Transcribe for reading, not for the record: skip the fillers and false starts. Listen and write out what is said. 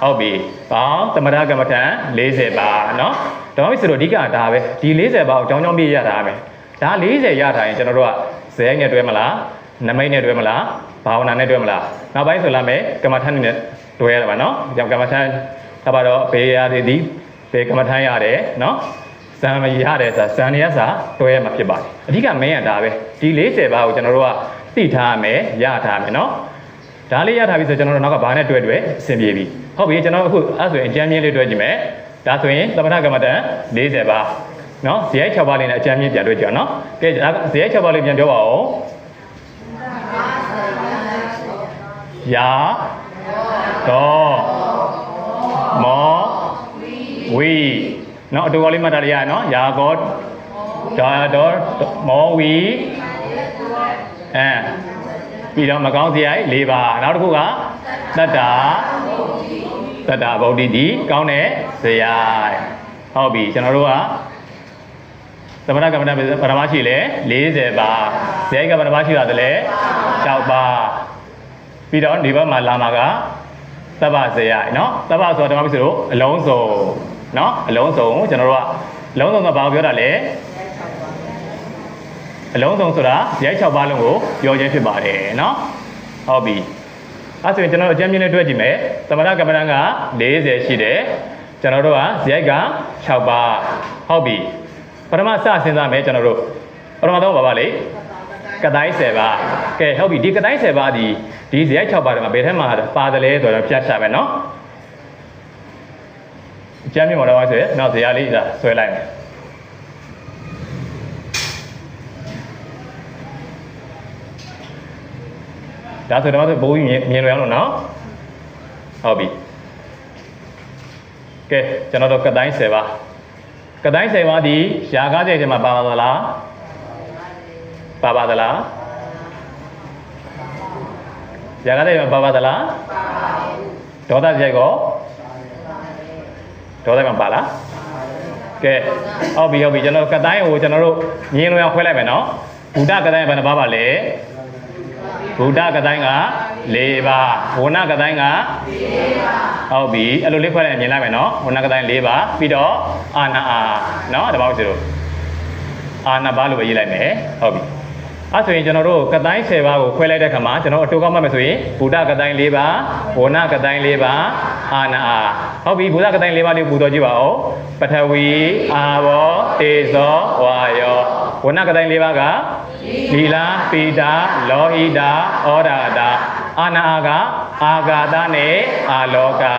ဟုတ်ပြီပေါင်းသမထကမ္မထံ40ပါနော်ဒါမှမဟုတ်ဆိုတော့အဓိကဒါပဲဒီ40ပါကိုအကြောင်းပြရတာမယ်ဒါ40ရထားရင်ကျွန်တော်တို့ကဇယိုက်နဲ့တွဲမလားနမိတ်နဲ့တွဲမလားဘာဝနာနဲ့တွဲမလားနောက်ပိုင်းဆိုလာမယ်ကမ္မထံနဲ့တွဲရတာပါနော်ကြောင့်ကမ္မထံဒါပါတော့ဘေးရသည်ဒီဘေးကမ္မထံရတယ်နော်ဇံမရတယ်ဆိုဇံနေရစာတွဲရမှာဖြစ်ပါတယ်အဓိကမင်းရတာပဲဒီ40ပါကိုကျွန်တော်တို့ကသိထားမယ်ရထားမယ်နော်ဒါလေးရထားပြီဆိုကျွန်တော်တို့နောက်ကဘာနဲ့တွဲအဆင်ပြေပြီဟုတ်ပြီကျွန်တော်အခုအဲ့ဆိုရင်အကျမ်းမြင့်လေးတွဲကြည့်မယ်ဒါဆိုရင်သမထကမ္မထံ40ပါနော်ဇယိုက်6ပါးလေးနဲ့အကျမ်းမြင့်ပြန်တွဲကြည့်အောင်နော်ကဲဇယိုက်6ပါးလေးပြန်ပြောပါဦးယာတော့မောဝီနော်အတူကောလေးမှတ်တာရရနော်ယာကောဒါတော့မောဝီပြီးတော့မကောင်းစရိုက်၄ပါးနောက်တစ်ခုကတတ္တာဗုဒ္ဓတိကောင်းတဲ့စရိုက်ဟုတ်ပြီကျွန်တော်တို့ကသမထကမ္မထပရမရှိလဲ40ပါဇယိုက်ကပရမရှိရတယ်လဲ6ပါပြီးတော့ဒီဘက်မှာလာမှာကသဗ္ဗစရိုက်နော်သဗ္ဗဆိုတော့ဓမ္မပစ္စည်းတို့အလုံးစုံနော်အလုံးစုံကျွန်တော်တို့ကအလုံးစုံကဘာကိုပြောတာလဲအလုံးစုံဆိုတာဇယိုက်6ပါးလုံးကိုပြောခြင်းဖြစ်ပါတယ်နော်ဟုတ်ပြီအဲဆိုရင်ကျွန်တော်တို့အကျဉ်းမြင့်လေးတွဲကြည့်မယ်သမထကမ္မထက40ရှိတယ်ကျွန်တော်တို့ကဇယိုက်က6ပါးဟုတ်ပြီပထမစစဉ်းစားမယ်ကျွန်တော်တို့ပထမတော့ပါလေကတိုင်း10ပါးကဲဟုတ်ပြီဒီကတိုင်း10ပါးဒီဇယိုက်6ပါးတွေမှာဘယ်ထက်မှပါတယ်လဲဆိုတော့ဖြတ်ချမယ်နော်အကျဉ်းမြင့်ပေါ်တော့ဆိုရင်နောက်ဇယလေးဆွဲလိုက်မယ်ဒါဆိုတော့ဘိုးကြီးမြင်လွယ်အောင်လို့နော်ဟုတ်ပြီကဲကျွန်တော်တို့ကတိုင်း10ပါးကတိုင်း10ပါးဒီရာကားစိတ်ထဲမှာပါပါသလားပါပါသလားရာကားစိတ်မှာပါပါသလားဒေါသစိတ်ကောဒေါသမှာပါလားကဲဟုတ်ပြီကျွန်တော်ကတိုင်းကိုကျွန်တော်တို့မြင်လွယ်အောင်ခွဲလိုက်မယ်နော်ဘုဒ္ဓကတိုင်းဘယ်နှပါပါလဲဘုဒ္ဓကတိုင်းက4ပါးဝဏကတိုင်းက4ပါးဟုတ်ပြီအဲ့လိုလေးခွဲလိုက်မြင်လိုက်မယ်နော်ဝဏကတိုင်း4ပါးပြီးတော့အာနာနော်တပေါင်းစီတို့အာနာပါလို့ပဲရေးလိုက်မယ်ဟုတ်ပြီအဲ့ဆိုရင်ကျွန်တော်တို့ကတိုင်း10ပါးကိုခွဲလိုက်တဲ့ခါမှာကျွန်တော်အတူကောက်မှတ်မယ်ဆိုရင်ဘုဒ္ဓကတိုင်း4ပါးဝဏကတိုင်း4ပါးအာနာဟုတ်ပြီဘုဒ္ဓကတိုင်း4ပါးလေးပူတော်ကြည့်ပါဦးပထဝီအာဘောတေဇောဝါယောဝဏကတိုင်း4ပါးကလီလာပိတာလောဟိတာဩဒါတာအာနာကအာဂါသနဲ့အာလောက